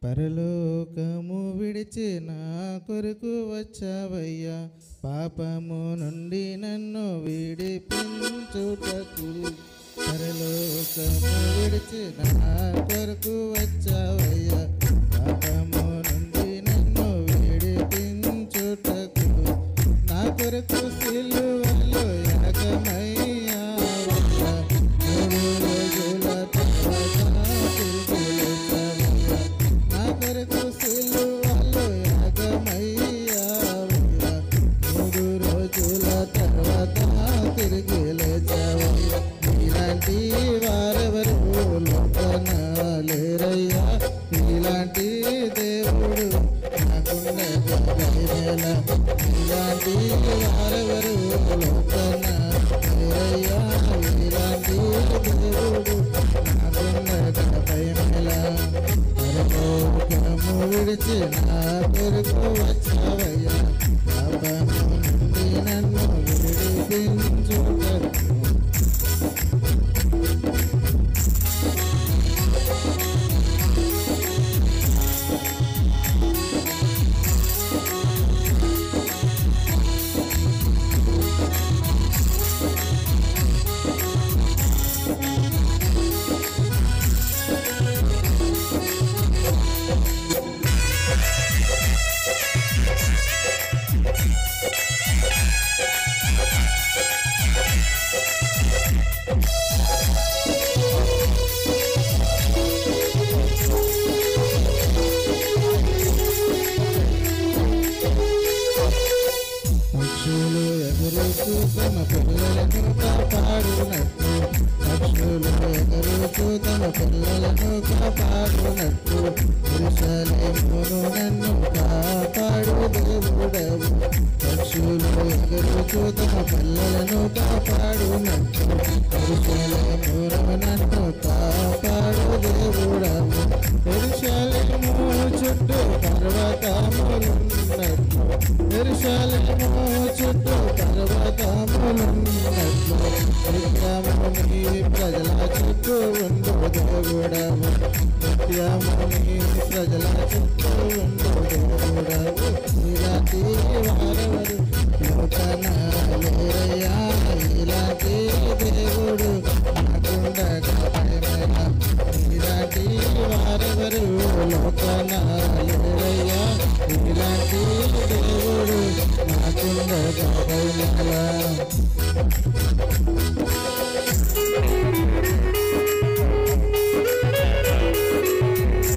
పరలోకము విడిచి నా కొరకు వచ్చావయ్యా, పాపము నుండి నన్ను విడిపించుటకు. పరలోకము విడిచి నా కొరకు వచ్చావయ్యా, పాపము నుండి నన్ను విడిపించుటకు. నా కొరకు సిలువలో యాగమయ్యావయ్యా, 3 రోజుల తర్వాత తిరిగి లేచావయ్యా. నా కొరకు సిలువలో యాగమయ్యావయ్యా, 3 రోజుల తర్వాత తిరిగి లేచావయ్యా. ఇలాంటి వారెవరు లోకన లేరయ్యా, ఇలాంటి దేవుడు నాకున్నదా దయవేళ. ఇలాంటి వారెవరు లోకన లేరయ్యా, ఇలాంటి దేవుడు నాకున్నదా దయవేళ. పరలోకము విడిచి నా కొరకు వచ్చావయ్యా, పాపము నుండి నన్ను విడిపించుటకు. పక్షులు ఎగురుతూ తమ పిల్లలను కాపాడునట్టు, పక్షులు ఎగురుతూ తమ పిల్లలను కాపాడునట్టు, యెరూషలేమును నన్ను కాపాడు దేవుడవు. పక్షులు ఎగురుతూ తమ పిల్లలను కాపాడునట్టు, యెరూషలేమును నన్ను కాపాడు దేవుడవు. యెరూషలేము చుట్టూ పర్వతములున్నట్టు, యెరూషలేము చుట్టూ పర్వతములున్నట్లు, నిత్యము నీ ప్రజల చుట్టూ ఉండు దేవుడవు. నిత్యము నీ ప్రజల చుట్టూ ఉండు దేవుడవు. ఇలాంటి వారెవరు లోకన లేరయ్యా, ఇలాంటి దేవుడు నాకుండగా దయవేళ. ఇలాంటి వారెవరు లోకన లేరయ్యా, ఇలాంటి దేవుడు నాకుండగా దయవేళ.